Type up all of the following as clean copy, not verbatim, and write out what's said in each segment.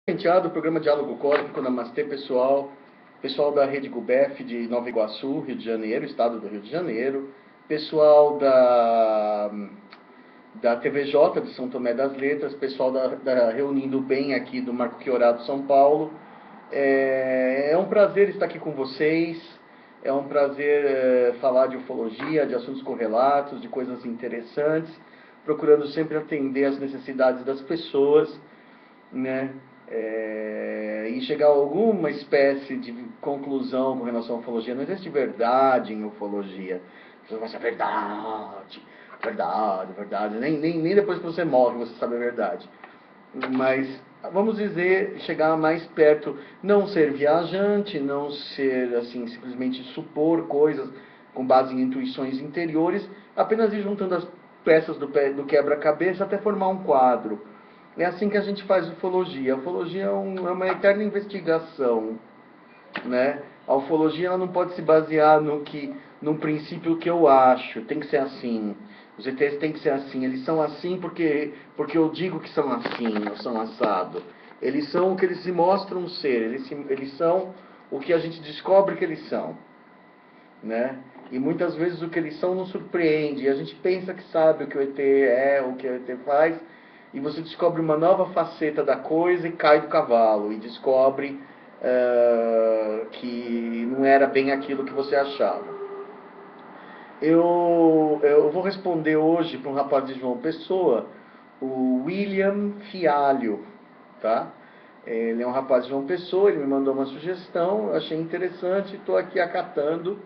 Do programa Diálogo Cósmico, Namastê, pessoal da Rede Gubef de Nova Iguaçu, Rio de Janeiro, estado do Rio de Janeiro, pessoal da TVJ de São Tomé das Letras, pessoal da Reunindo Bem aqui do Marco Chiorato, São Paulo. É um prazer estar aqui com vocês, é um prazer falar de ufologia, de assuntos correlatos, de coisas interessantes, procurando sempre atender às necessidades das pessoas, né? E chegar a alguma espécie de conclusão com relação à ufologia. Não existe verdade em ufologia. Você vai saber verdade. Nem depois que você morre você sabe a verdade. Mas, vamos dizer, chegar mais perto, não ser viajante, não ser, assim, simplesmente supor coisas com base em intuições interiores, apenas ir juntando as peças do quebra-cabeça até formar um quadro. É assim que a gente faz ufologia. A ufologia é uma eterna investigação, né? A ufologia ela não pode se basear num princípio que eu acho. Tem que ser assim. Os ETs têm que ser assim. Eles são assim porque eu digo que são assim, ou são assado. Eles são o que eles se mostram ser. Eles são o que a gente descobre que eles são, né? E muitas vezes o que eles são nos surpreende. E a gente pensa que sabe o que o ET é, o que o ET faz, e você descobre uma nova faceta da coisa e cai do cavalo, e descobre que não era bem aquilo que você achava. Eu vou responder hoje para um rapaz de João Pessoa, o William Fialho, tá? Ele é um rapaz de João Pessoa, ele me mandou uma sugestão, eu achei interessante, estou aqui acatando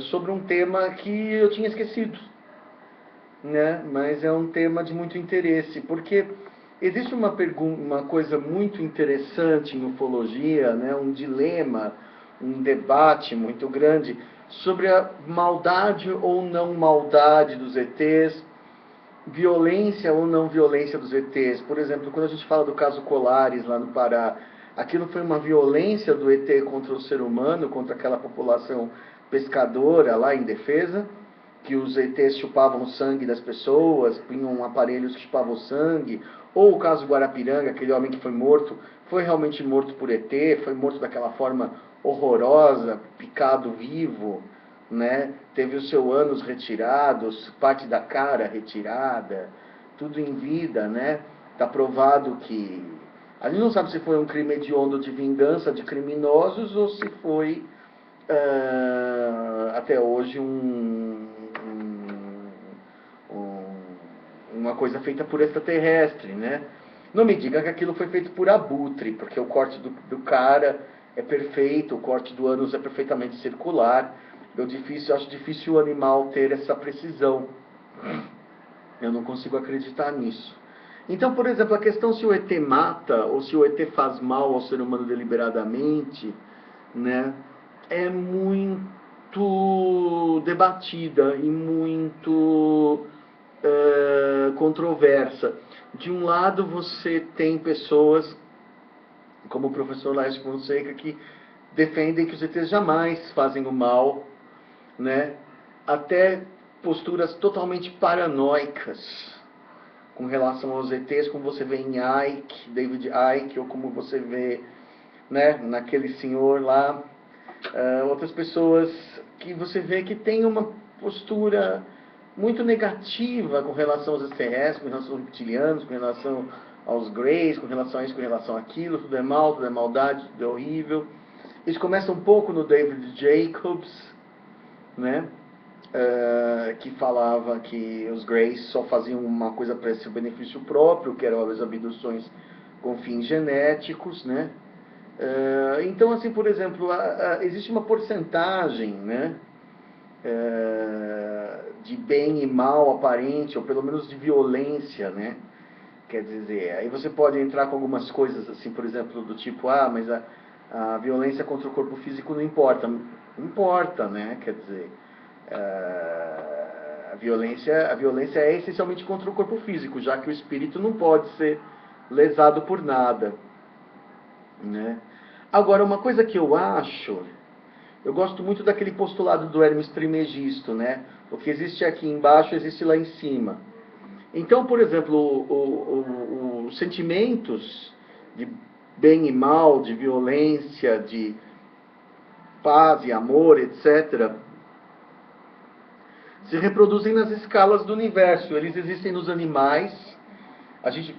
sobre um tema que eu tinha esquecido, né? Mas é um tema de muito interesse, porque existe uma coisa muito interessante em ufologia, né? Um dilema, um debate muito grande sobre a maldade ou não maldade dos ETs, violência ou não violência dos ETs. Por exemplo, quando a gente fala do caso Colares lá no Pará, aquilo foi uma violência do ET contra o ser humano, contra aquela população pescadora lá em defesa, que os ETs chupavam o sangue das pessoas, punham aparelhos que chupavam o sangue, ou o caso Guarapiranga, aquele homem que foi morto, foi realmente morto por ET, foi morto daquela forma horrorosa, picado vivo, né? Teve o seu ânus retirado, parte da cara retirada, tudo em vida, né? Está provado que a gente não sabe se foi um crime hediondo de vingança de criminosos ou se foi até hoje uma coisa feita por extraterrestre, né? Não me diga que aquilo foi feito por abutre, porque o corte do cara é perfeito, o corte do ânus é perfeitamente circular. Eu acho difícil o animal ter essa precisão. Eu não consigo acreditar nisso. Então, por exemplo, a questão se o ET mata ou se o ET faz mal ao ser humano deliberadamente, né, é muito debatida e muito controversa. De um lado, você tem pessoas como o professor Laércio Fonseca que defendem que os ETs jamais fazem o mal, né? Até posturas totalmente paranoicas com relação aos ETs, como você vê em Icke, David Icke, ou como você vê, né, naquele senhor lá. Outras pessoas que você vê que tem uma postura muito negativa com relação aos extraterrestres, com relação aos reptilianos, com relação aos greys, com relação a isso, com relação àquilo, tudo é mal, tudo é maldade, tudo é horrível. Isso começa um pouco no David Jacobs, né? Que falava que os greys só faziam uma coisa para seu benefício próprio, que eram as abduções com fins genéticos, né? Então, assim, por exemplo, existe uma porcentagem, né, de bem e mal aparente, ou pelo menos de violência, né? Quer dizer, aí você pode entrar com algumas coisas, assim, por exemplo, do tipo, mas a violência contra o corpo físico não importa. Não importa, né? Quer dizer, a violência é essencialmente contra o corpo físico, já que o espírito não pode ser lesado por nada, né? Agora, uma coisa que eu gosto muito daquele postulado do Hermes Trismegisto, né? O que existe aqui embaixo existe lá em cima. Então, por exemplo, os sentimentos de bem e mal, de violência, de paz e amor, etc., se reproduzem nas escalas do universo. Eles existem nos animais. A gente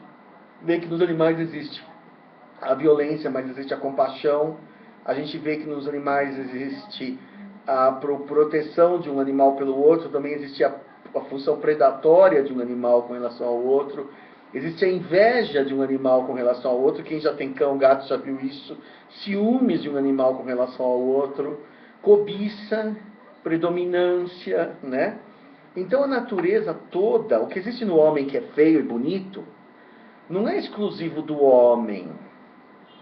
vê que nos animais existe a violência, mas existe a compaixão. A gente vê que nos animais existe a proteção de um animal pelo outro. Também existe a função predatória de um animal com relação ao outro. Existe a inveja de um animal com relação ao outro. Quem já tem cão, gato, já viu isso. Ciúmes de um animal com relação ao outro. Cobiça, predominância, né? Então a natureza toda, o que existe no homem que é feio e bonito, não é exclusivo do homem,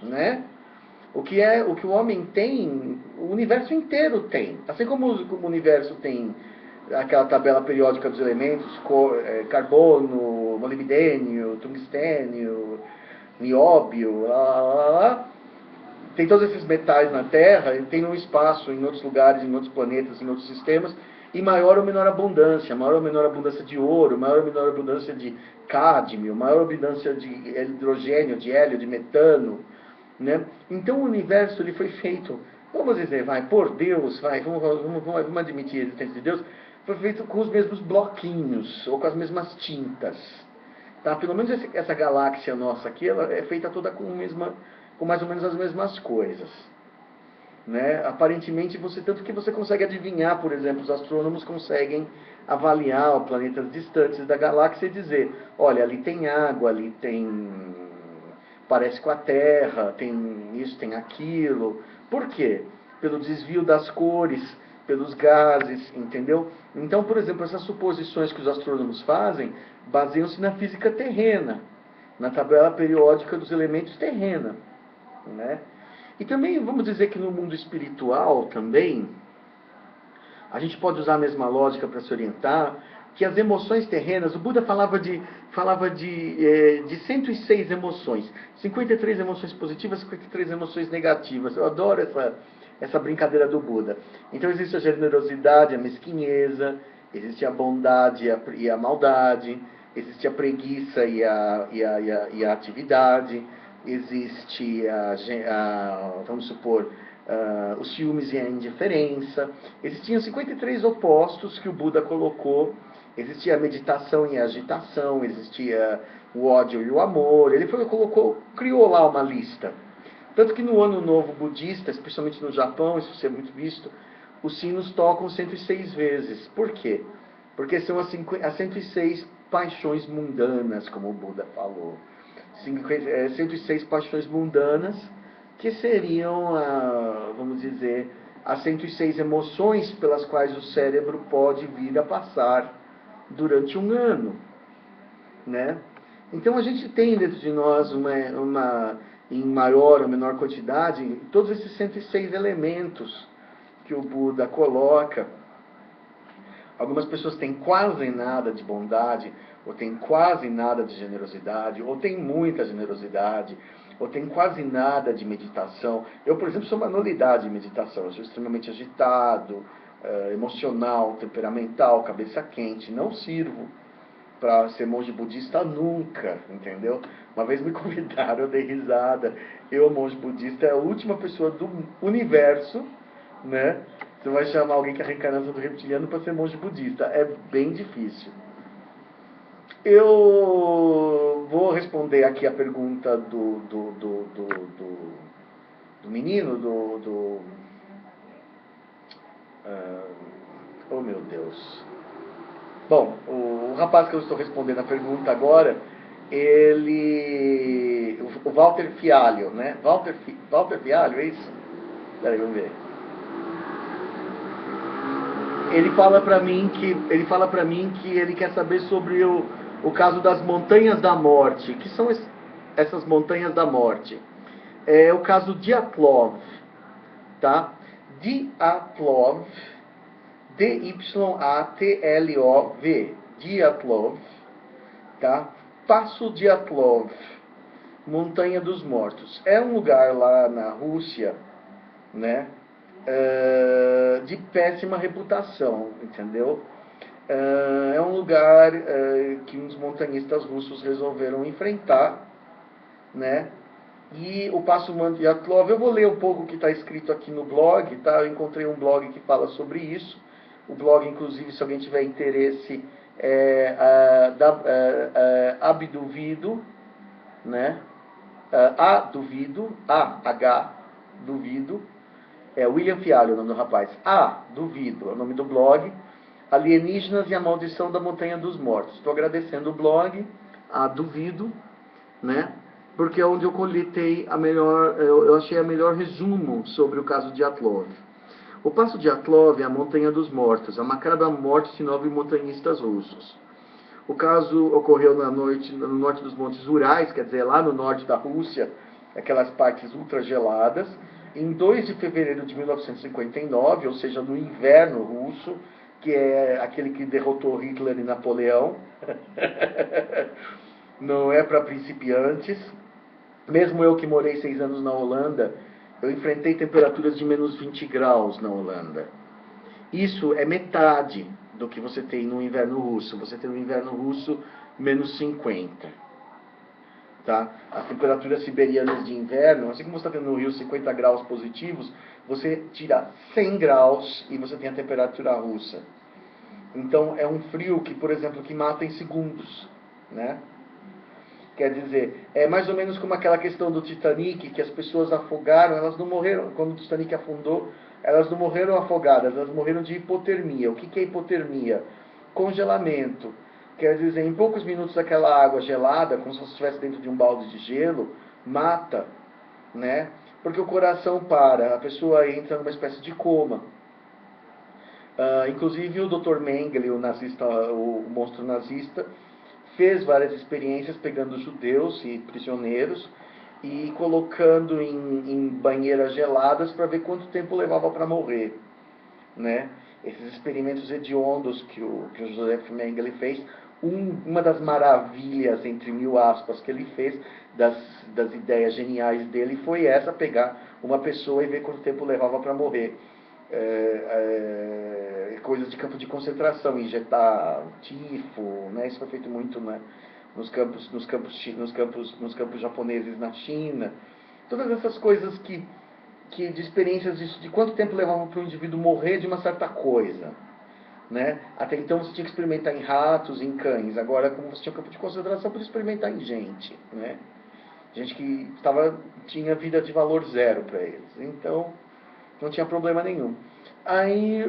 né? O que o homem tem, o universo inteiro tem. Assim como o universo tem aquela tabela periódica dos elementos, carbono, molibdênio, tungstênio, nióbio, tem todos esses metais na Terra, e tem no espaço, em outros lugares, em outros planetas, em outros sistemas, em maior ou menor abundância, maior ou menor abundância de ouro, maior ou menor abundância de cádmio, maior abundância de hidrogênio, de hélio, de metano, né? Então o universo ele foi feito, vamos dizer, por Deus, vamos admitir a existência de Deus, foi feito com os mesmos bloquinhos, ou com as mesmas tintas. Tá? Pelo menos essa galáxia nossa aqui, ela é feita toda com mais ou menos as mesmas coisas. Né? Aparentemente, tanto que você consegue adivinhar, por exemplo, os astrônomos conseguem avaliar planetas distantes da galáxia e dizer, olha, ali tem água, ali tem... parece com a Terra, tem isso, tem aquilo. Por quê? Pelo desvio das cores, pelos gases, entendeu? Então, por exemplo, essas suposições que os astrônomos fazem baseiam-se na física terrena, na tabela periódica dos elementos terrena, né? E também, vamos dizer que no mundo espiritual também, a gente pode usar a mesma lógica para se orientar, que as emoções terrenas, o Buda falava de 106 emoções, 53 emoções positivas, 53 emoções negativas. Eu adoro essa brincadeira do Buda. Então existe a generosidade, a mesquinheza, existe a bondade e a maldade, existe a preguiça e a atividade, existe vamos supor, os ciúmes e a indiferença. Existiam 53 opostos que o Buda colocou. Existia a meditação e a agitação, existia o ódio e o amor. Ele criou lá uma lista. Tanto que no Ano Novo Budista, especialmente no Japão, isso é muito visto, os sinos tocam 106 vezes. Por quê? Porque são as 106 paixões mundanas, como o Buda falou. 106 paixões mundanas, que seriam, vamos dizer, as 106 emoções pelas quais o cérebro pode vir a passar durante um ano, né? Então a gente tem dentro de nós em maior ou menor quantidade, todos esses 106 elementos que o Buda coloca. Algumas pessoas têm quase nada de bondade, ou têm quase nada de generosidade, ou têm muita generosidade, ou têm quase nada de meditação. Eu, por exemplo, sou uma nulidade em meditação. Eu sou extremamente agitado, emocional, temperamental, cabeça quente. Não sirvo para ser monge budista nunca, entendeu? Uma vez me convidaram, eu dei risada. Eu, monge budista, é a última pessoa do universo, né? Você vai chamar alguém que é a reencarnação do reptiliano para ser monge budista. É bem difícil. Eu vou responder aqui a pergunta do menino, oh meu Deus. Bom, o rapaz que eu estou respondendo a pergunta agora, o Walter Fialho, né? Walter Fialho, é isso? Peraí, vamos ver. Ele fala para mim que ele quer saber sobre o caso das montanhas da morte. Que são essas montanhas da morte? É o caso Dyatlov, tá? Dyatlov, D-Y-A-T-L-O-V, Dyatlov, tá? Passo Dyatlov, Montanha dos Mortos. É um lugar lá na Rússia, né? De péssima reputação, entendeu? É um lugar que uns montanhistas russos resolveram enfrentar, né? E o Passo Mandiatlov, eu vou ler um pouco o que está escrito aqui no blog, tá? Eu encontrei um blog que fala sobre isso. O blog, inclusive, se alguém tiver interesse, é Abduvido, né? Duvido, é William Fialho o nome do rapaz. Duvido, é o nome do blog. Alienígenas e a Maldição da Montanha dos Mortos. Estou agradecendo o blog, Duvido, né? Porque é onde eu coletei eu achei a melhor resumo sobre o caso de Dyatlov. O Passo de Dyatlov é a Montanha dos Mortos, a macabra morte de 9 montanhistas russos. O caso ocorreu no norte dos Montes Urais, quer dizer, lá no norte da Rússia, aquelas partes ultrageladas, em 2 de fevereiro de 1959, ou seja, no inverno russo, que é aquele que derrotou Hitler e Napoleão. Não é para principiantes. Mesmo eu que morei 6 anos na Holanda, eu enfrentei temperaturas de menos 20 graus na Holanda. Isso é metade do que você tem no inverno russo. Você tem no inverno russo menos 50. Tá? As temperaturas siberianas de inverno, assim como você está tendo no Rio 50 graus positivos, você tira 100 graus e você tem a temperatura russa. Então é um frio que, por exemplo, que mata em segundos, né? Quer dizer, é mais ou menos como aquela questão do Titanic, que as pessoas afogaram, elas não morreram, quando o Titanic afundou, elas não morreram afogadas, elas morreram de hipotermia. O que é hipotermia? Congelamento. Quer dizer, em poucos minutos aquela água gelada, como se você estivesse dentro de um balde de gelo, mata, né? Porque o coração para, a pessoa entra numa espécie de coma. Inclusive o Dr. Mengele, o monstro nazista, fez várias experiências pegando judeus e prisioneiros e colocando em banheiras geladas para ver quanto tempo levava para morrer, né? Esses experimentos hediondos que o Joseph Mengele fez, uma das maravilhas, entre mil aspas, que ele fez, das ideias geniais dele, foi essa, pegar uma pessoa e ver quanto tempo levava para morrer. Coisas de campo de concentração, injetar tifo, né? Isso foi feito muito, né? nos campos japoneses na China. Todas essas coisas de experiências de quanto tempo levava para o indivíduo morrer de uma certa coisa, né? Até então você tinha que experimentar em ratos, em cães. Agora, como você tinha um campo de concentração, podia experimentar em gente, né? Gente que tinha vida de valor zero para eles. Então, não tinha problema nenhum. Aí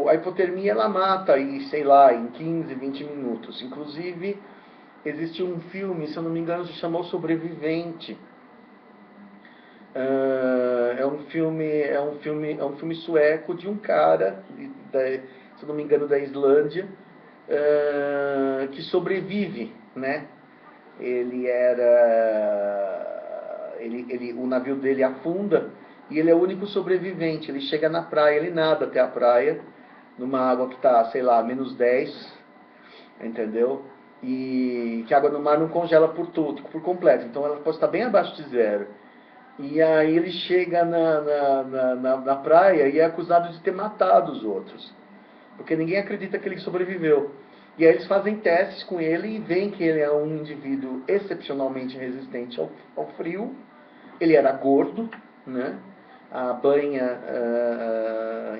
a hipotermia ela mata aí, sei lá, em 15, 20 minutos. Inclusive, existe um filme, se eu não me engano, se chama O Sobrevivente. É um filme sueco de um cara, se eu não me engano, da Islândia, que sobrevive, né? O navio dele afunda e ele é o único sobrevivente. Ele chega na praia, ele nada até a praia, numa água que está, sei lá, menos 10, entendeu? E que a água no mar não congela por completo, então ela pode estar bem abaixo de zero. E aí ele chega na praia e é acusado de ter matado os outros, porque ninguém acredita que ele sobreviveu. E aí eles fazem testes com ele e veem que ele é um indivíduo excepcionalmente resistente ao frio. Ele era gordo, né? A banha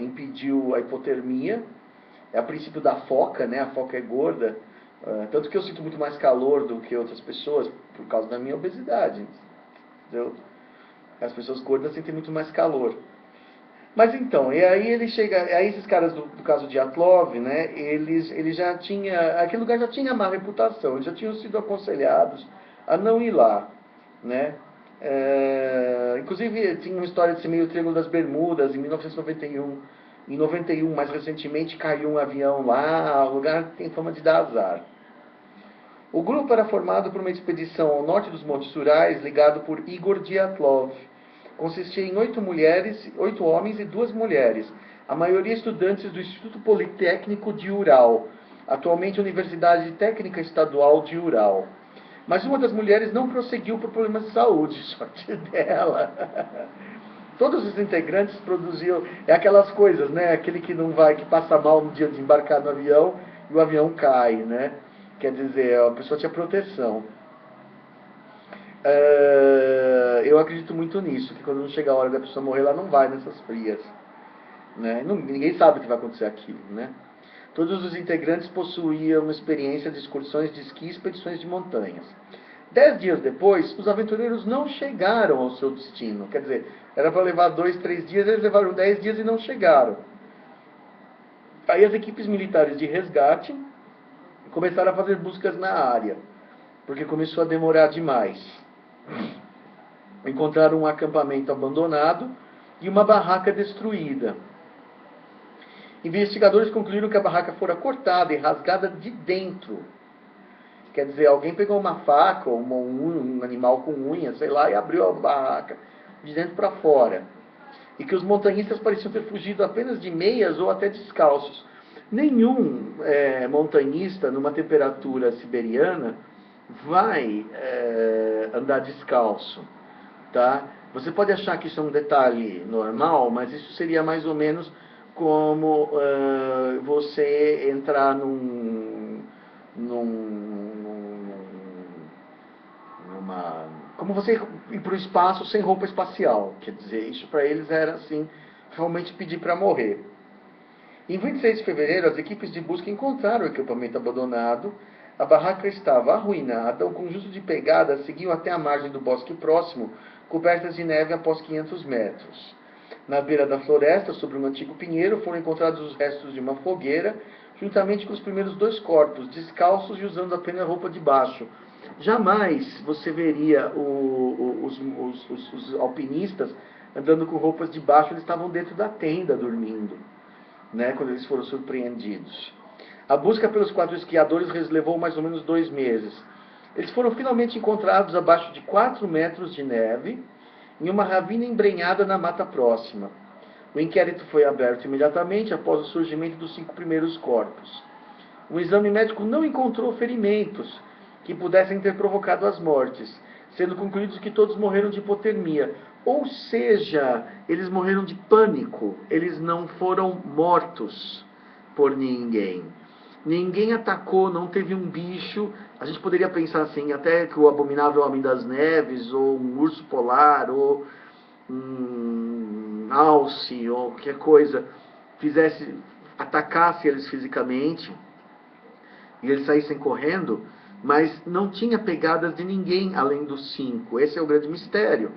impediu a hipotermia. É o princípio da foca, né? A foca é gorda. Tanto que eu sinto muito mais calor do que outras pessoas por causa da minha obesidade. Entendeu? As pessoas gordas sentem muito mais calor. Mas então, e aí ele chega, aí esses caras do caso de Dyatlov, né, eles já tinha, aquele lugar já tinha má reputação, eles já tinham sido aconselhados a não ir lá, né. Inclusive tinha uma história desse meio Triângulo das Bermudas em 1991. Em 91, mais recentemente, caiu um avião lá, o lugar tem fama de dar azar. O grupo era formado por uma expedição ao norte dos Montes Urais, ligado por Igor Dyatlov. Consistia em 8 homens e 2 mulheres, a maioria estudantes do Instituto Politécnico de Ural, atualmente Universidade Técnica Estadual de Ural. Mas uma das mulheres não prosseguiu por problemas de saúde, sorte dela. Todos os integrantes produziam, é aquelas coisas, né? Aquele que não vai, que passa mal no dia de embarcar no avião e o avião cai, né? Quer dizer, a pessoa tinha proteção. Eu acredito muito nisso, que quando não chega a hora da pessoa morrer, ela não vai nessas frias, né? Ninguém sabe o que vai acontecer aqui, né? Todos os integrantes possuíam experiência de excursões de esqui e expedições de montanhas. 10 dias depois, os aventureiros não chegaram ao seu destino. Quer dizer, era para levar 2, 3 dias, eles levaram 10 dias e não chegaram. Aí as equipes militares de resgate começaram a fazer buscas na área, porque começou a demorar demais. Encontraram um acampamento abandonado e uma barraca destruída. Investigadores concluíram que a barraca fora cortada e rasgada de dentro. Quer dizer, alguém pegou uma faca ou um animal com unha, sei lá, e abriu a barraca de dentro para fora. E que os montanhistas pareciam ter fugido apenas de meias ou até descalços. Nenhum montanhista, numa temperatura siberiana, vai andar descalço. Tá? Você pode achar que isso é um detalhe normal, mas isso seria mais ou menos como você entrar como você ir para o espaço sem roupa espacial. Quer dizer, isso para eles era assim, realmente pedir para morrer. Em 26 de fevereiro, as equipes de busca encontraram o equipamento abandonado. A barraca estava arruinada, um conjunto de pegadas seguiu até a margem do bosque próximo, cobertas de neve após 500 metros. Na beira da floresta, sobre um antigo pinheiro, foram encontrados os restos de uma fogueira, juntamente com os primeiros 2 corpos, descalços e usando apenas roupa de baixo. Jamais você veria os alpinistas andando com roupas de baixo, eles estavam dentro da tenda dormindo, né, quando eles foram surpreendidos. A busca pelos 4 esquiadores levou mais ou menos 2 meses. Eles foram finalmente encontrados abaixo de 4 metros de neve, em uma ravina embrenhada na mata próxima. O inquérito foi aberto imediatamente após o surgimento dos 5 primeiros corpos. O exame médico não encontrou ferimentos que pudessem ter provocado as mortes, sendo concluídos que todos morreram de hipotermia. Ou seja, eles morreram de pânico, eles não foram mortos por ninguém. Ninguém atacou, não teve um bicho. A gente poderia pensar assim, até que o abominável Homem das Neves, ou um urso polar, ou um alce, ou qualquer coisa, atacasse eles fisicamente, e eles saíssem correndo, mas não tinha pegadas de ninguém além dos 5. Esse é o grande mistério.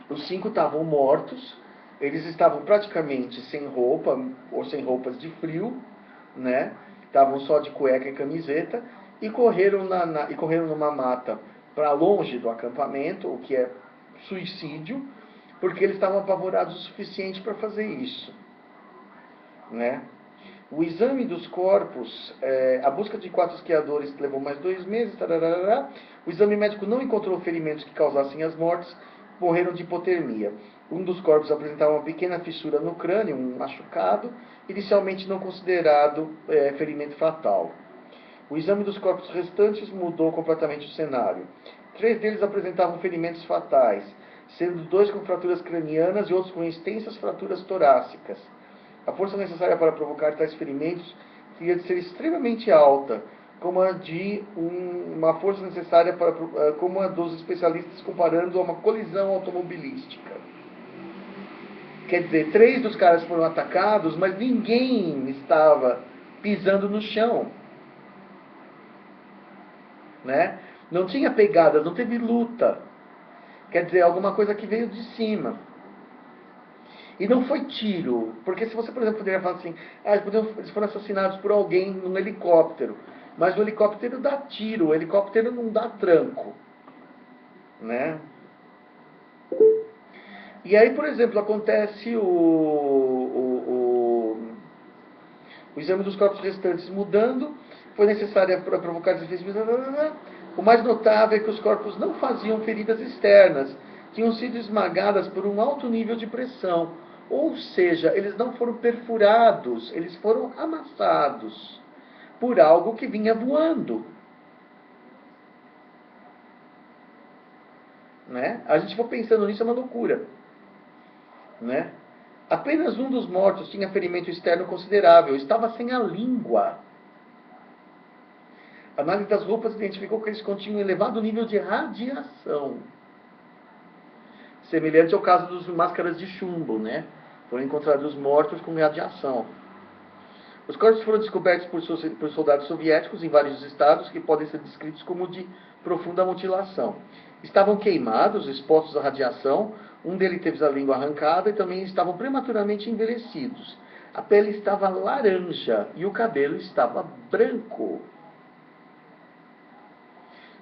Os 5 estavam mortos, eles estavam praticamente sem roupa, ou sem roupas de frio, né? Estavam só de cueca e camiseta, e correram numa mata para longe do acampamento, o que é suicídio, porque eles estavam apavorados o suficiente para fazer isso, né? O exame dos corpos, a busca de 4 esquiadores levou mais 2 meses, tararara. O exame médico não encontrou ferimentos que causassem as mortes, morreram de hipotermia. Um dos corpos apresentava uma pequena fissura no crânio, um machucado, inicialmente não considerado ferimento fatal. O exame dos corpos restantes mudou completamente o cenário. 3 deles apresentavam ferimentos fatais, sendo 2 com fraturas cranianas e outros com extensas fraturas torácicas. A força necessária para provocar tais ferimentos teria de ser extremamente alta, como a de uma força necessária como a dos especialistas comparando a uma colisão automobilística. Quer dizer, 3 dos caras foram atacados, mas ninguém estava pisando no chão, né? Não tinha pegadas, não teve luta. Quer dizer, alguma coisa que veio de cima. E não foi tiro, porque se você, por exemplo, poderia falar assim, eles foram assassinados por alguém num helicóptero, mas o helicóptero dá tiro, o helicóptero não dá tranco, né? E aí, por exemplo, acontece o exame dos corpos restantes mudando, foi necessário para provocar desfechos. O mais notável é que os corpos não faziam feridas externas, tinham sido esmagadas por um alto nível de pressão. Ou seja, eles não foram perfurados, eles foram amassados por algo que vinha voando. Né? A gente for pensando nisso, é uma loucura. né? Apenas um dos mortos tinha ferimento externo considerável, estava sem a língua. A análise das roupas identificou que eles continham elevado nível de radiação, semelhante ao caso dos máscaras de chumbo, né? Foram encontrados mortos com radiação. Os corpos foram descobertos por soldados soviéticos em vários estados, que podem ser descritos como de profunda mutilação. Estavam queimados, expostos à radiação, um deles teve a língua arrancada e também estavam prematuramente envelhecidos. A pele estava laranja e o cabelo estava branco.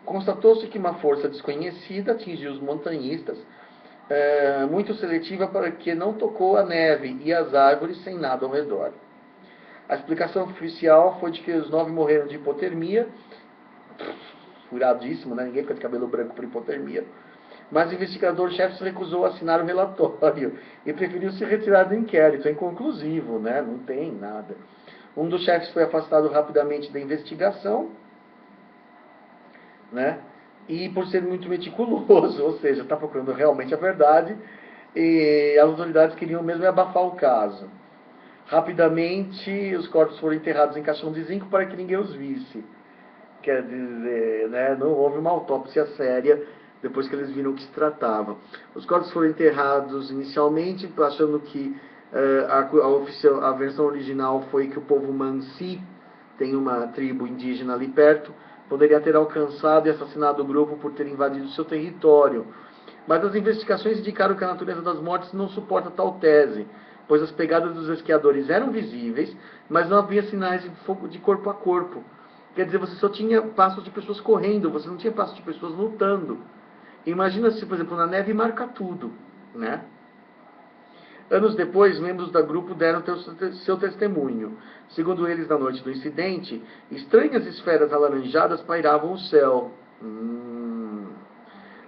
Constatou-se que uma força desconhecida atingiu os montanhistas, muito seletiva para que não tocou a neve e as árvores sem nada ao redor. A explicação oficial foi de que os 9 morreram de hipotermia, furadíssimo, né? Ninguém fica de cabelo branco por hipotermia, mas o investigador-chefe se recusou a assinar o relatório e preferiu se retirar do inquérito. É inconclusivo, né? Não tem nada. Um dos chefes foi afastado rapidamente da investigação, né? E por ser muito meticuloso, ou seja, está procurando realmente a verdade, e as autoridades queriam mesmo abafar o caso. Rapidamente, os corpos foram enterrados em caixão de zinco para que ninguém os visse. Quer dizer, né, não houve uma autópsia séria depois que eles viram o que se tratava. Os corpos foram enterrados inicialmente, achando que a versão original foi que o povo Mansi, tem uma tribo indígena ali perto, poderia ter alcançado e assassinado o grupo por ter invadido seu território. Mas as investigações indicaram que a natureza das mortes não suporta tal tese, pois as pegadas dos esquiadores eram visíveis, mas não havia sinais de fogo de corpo a corpo. Quer dizer, você só tinha passos de pessoas correndo, você não tinha passos de pessoas lutando. Imagina se, por exemplo, na neve marca tudo, né? Anos depois, membros do grupo deram seu testemunho. Segundo eles, na noite do incidente, estranhas esferas alaranjadas pairavam o céu.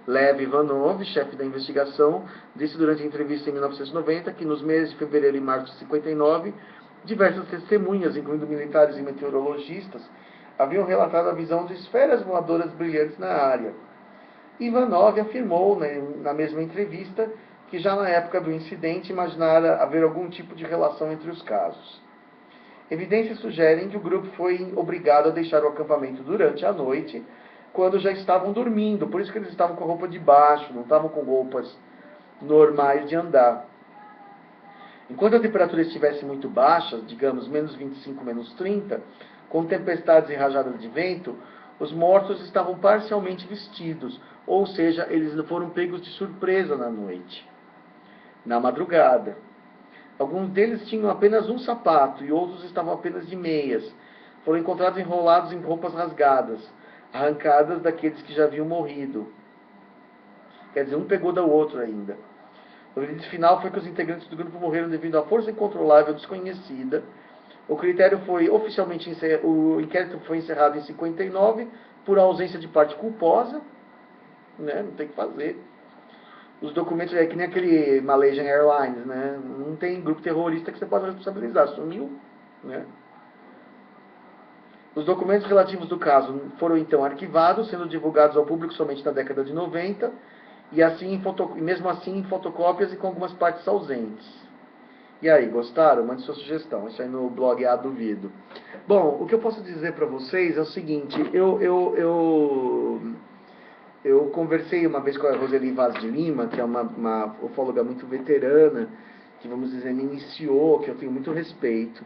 Lev Ivanov, chefe da investigação, disse durante a entrevista em 1990 que nos meses de fevereiro e março de 59, diversas testemunhas, incluindo militares e meteorologistas, haviam relatado a visão de esferas voadoras brilhantes na área. Ivanov afirmou, na mesma entrevista, que já na época do incidente imaginara haver algum tipo de relação entre os casos. Evidências sugerem que o grupo foi obrigado a deixar o acampamento durante a noite, quando já estavam dormindo, por isso que eles estavam com a roupa de baixo, não estavam com roupas normais de andar. Enquanto a temperatura estivesse muito baixa, digamos menos 25, menos 30, com tempestades e rajadas de vento, os mortos estavam parcialmente vestidos, ou seja, eles foram pegos de surpresa na noite, na madrugada. Alguns deles tinham apenas um sapato e outros estavam apenas de meias. Foram encontrados enrolados em roupas rasgadas, arrancadas daqueles que já haviam morrido. Quer dizer, um pegou do outro ainda. O veredito final foi que os integrantes do grupo morreram devido à força incontrolável desconhecida. O inquérito foi encerrado em 59 por ausência de parte culposa, né? Não tem o que fazer. Os documentos é que nem aquele Malaysian Airlines, né? Não tem grupo terrorista que você possa responsabilizar, sumiu, né? Os documentos relativos do caso foram então arquivados, sendo divulgados ao público somente na década de 90, e mesmo assim em fotocópias e com algumas partes ausentes. E aí, gostaram? Mande sua sugestão, isso aí no blog A Duvido. Bom, o que eu posso dizer para vocês é o seguinte, eu conversei uma vez com a Roseli Vaz de Lima, que é uma ufóloga muito veterana, que, vamos dizer, me iniciou, que eu tenho muito respeito.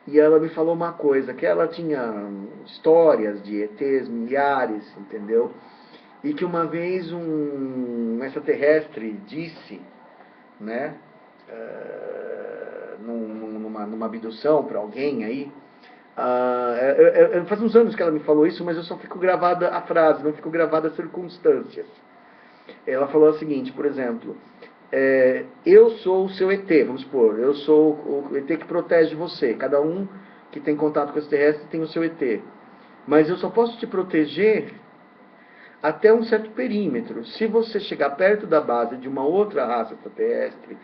E ela me falou uma coisa, que ela tinha histórias de ETs milhares, entendeu? E que uma vez um extraterrestre disse, né, numa abdução para alguém aí, faz uns anos que ela me falou isso, mas eu só fico gravada a frase, não fico gravada as circunstâncias. Ela falou o seguinte, por exemplo, eu sou o seu ET, vamos supor, eu sou o ET que protege você. Cada um que tem contato com esse terrestre tem o seu ET. Mas eu só posso te proteger até um certo perímetro. Se você chegar perto da base de uma outra raça extraterrestre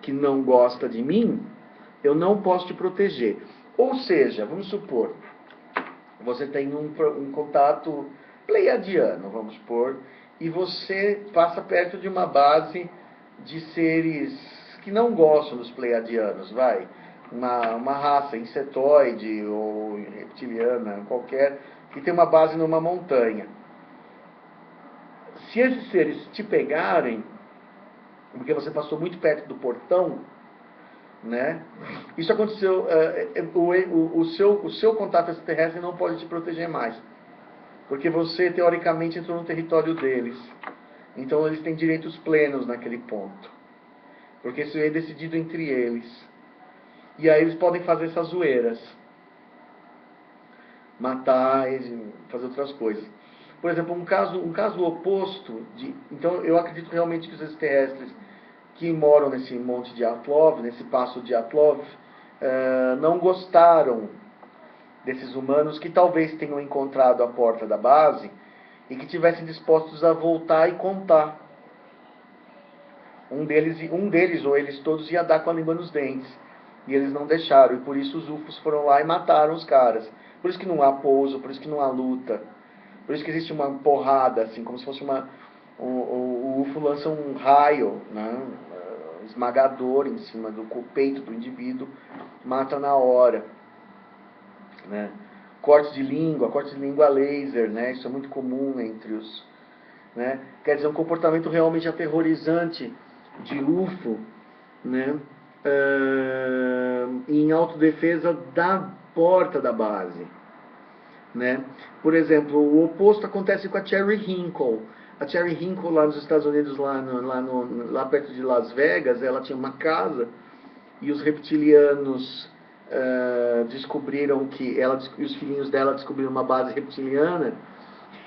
que não gosta de mim, eu não posso te proteger. Ou seja, vamos supor, você tem um contato pleiadiano, vamos supor, e você passa perto de uma base de seres que não gostam dos pleiadianos, vai. Uma raça insetoide ou reptiliana, qualquer, que tem uma base numa montanha. Se esses seres te pegarem, porque você passou muito perto do portão, né? Isso aconteceu, o seu contato extraterrestre não pode te proteger mais. Porque você, teoricamente, entrou no território deles. Então, eles têm direitos plenos naquele ponto. Porque isso é decidido entre eles. E aí eles podem fazer essas zoeiras. Matar e fazer outras coisas. Por exemplo, um caso oposto de... Então, eu acredito realmente que os extraterrestres que moram nesse monte de Atlov, nesse passo de Atlov, não gostaram desses humanos que talvez tenham encontrado a porta da base e que tivessem dispostos a voltar e contar. Um deles ou eles todos ia dar com a língua nos dentes. E eles não deixaram. E por isso os UFOs foram lá e mataram os caras. Por isso que não há pouso, por isso que não há luta. Por isso que existe uma porrada, assim, como se fosse o UFO lança um raio, né, esmagador em cima do peito do indivíduo, mata na hora. Né? Corte de língua laser, né? Isso é muito comum entre os... Né? Quer dizer, um comportamento realmente aterrorizante de UFO, né? Em autodefesa da porta da base. Né? Por exemplo, o oposto acontece com a Cherry Hinkle. A Cherry Hinkle lá nos Estados Unidos, lá perto de Las Vegas, ela tinha uma casa e os reptilianos descobriram que ela e os filhinhos dela descobriram uma base reptiliana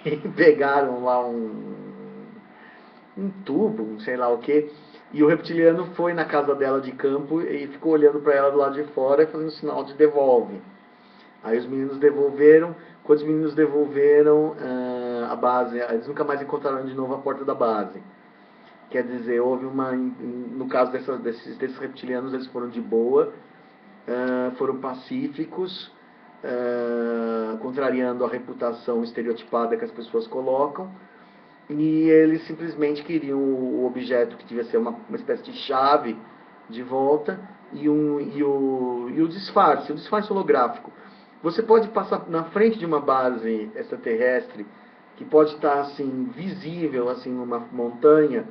e pegaram lá um tubo, um sei lá o que, e o reptiliano foi na casa dela de campo e ficou olhando para ela do lado de fora e fazendo sinal de devolve. Aí os meninos devolveram. Quando os meninos devolveram a base, eles nunca mais encontraram de novo a porta da base. Quer dizer, houve no caso desses reptilianos, eles foram de boa, foram pacíficos, contrariando a reputação estereotipada que as pessoas colocam, e eles simplesmente queriam o objeto que devia ser uma espécie de chave de volta e o disfarce holográfico. Você pode passar na frente de uma base extraterrestre que pode estar assim visível assim numa montanha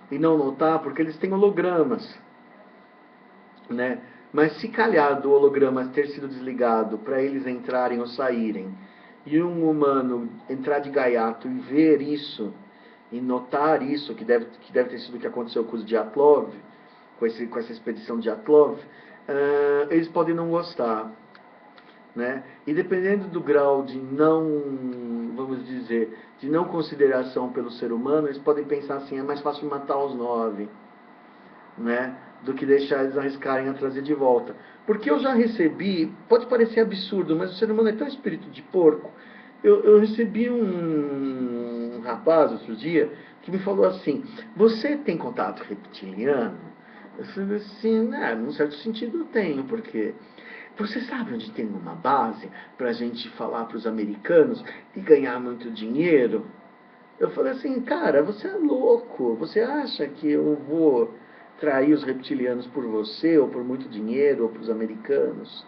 e não notar, porque eles têm hologramas, né? Mas se calhar do holograma ter sido desligado para eles entrarem ou saírem, e um humano entrar de gaiato e ver isso, e notar isso, que deve ter sido o que aconteceu com os Dyatlov, com essa expedição de Dyatlov, eles podem não gostar. Né? E dependendo do grau de vamos dizer, de não consideração pelo ser humano, eles podem pensar assim, é mais fácil matar os 9, né? Do que deixar eles arriscarem a trazer de volta. Porque eu já recebi, pode parecer absurdo, mas o ser humano é tão espírito de porco. Eu recebi um rapaz outro dia que me falou assim, você tem contato reptiliano? Eu falei assim, num certo sentido eu tenho, por quê? Você sabe onde tem uma base para a gente falar para os americanos e ganhar muito dinheiro? Eu falei assim, cara, você é louco. Você acha que eu vou trair os reptilianos por você, ou por muito dinheiro, ou para os americanos?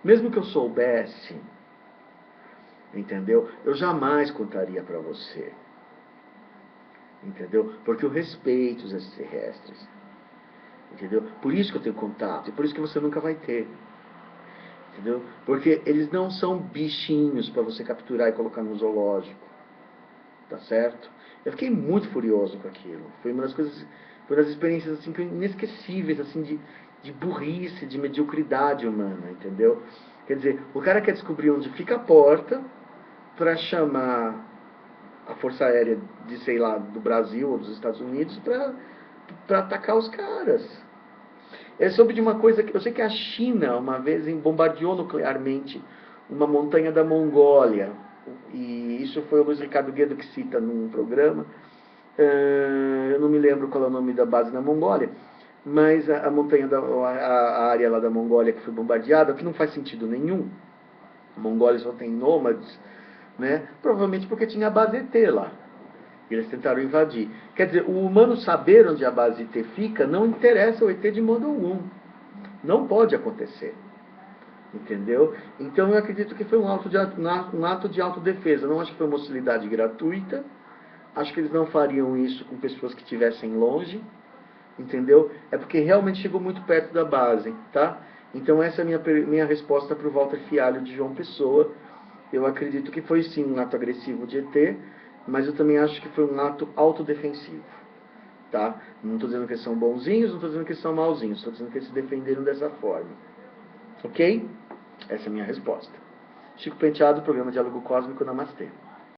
Mesmo que eu soubesse, entendeu? Eu jamais contaria para você. Entendeu? Porque eu respeito os extraterrestres. Entendeu? Por isso que eu tenho contato, e por isso que você nunca vai ter. Entendeu? Porque eles não são bichinhos para você capturar e colocar no zoológico. Tá certo? Eu fiquei muito furioso com aquilo. Foi uma das coisas, foi uma das experiências assim, inesquecíveis, assim, de burrice, de mediocridade humana, entendeu? Quer dizer, o cara quer descobrir onde fica a porta para chamar a Força Aérea de, sei lá, do Brasil ou dos Estados Unidos para atacar os caras. Eu soube de uma coisa que eu sei que a China uma vez bombardeou nuclearmente uma montanha da Mongólia, e isso foi o Luiz Ricardo Guedo que cita num programa. Eu não me lembro qual é o nome da base na Mongólia, mas a montanha a área lá da Mongólia que foi bombardeada, que não faz sentido nenhum. A Mongólia só tem nômades, né? Provavelmente porque tinha a base ET lá. E eles tentaram invadir. Quer dizer, o humano saber onde a base T fica não interessa ao ET de modo algum. Não pode acontecer. Entendeu? Então eu acredito que foi um ato de autodefesa. Não acho que foi uma hostilidade gratuita. Acho que eles não fariam isso com pessoas que estivessem longe. Entendeu? É porque realmente chegou muito perto da base, tá? Então essa é a minha resposta para o Walter Fialho de João Pessoa. Eu acredito que foi sim um ato agressivo de ET, mas eu também acho que foi um ato autodefensivo, tá? Não estou dizendo que eles são bonzinhos, não estou dizendo que eles são malzinhos, estou dizendo que eles se defenderam dessa forma. Ok? Essa é a minha resposta. Chico Penteado, programa Diálogo Cósmico, Namastê.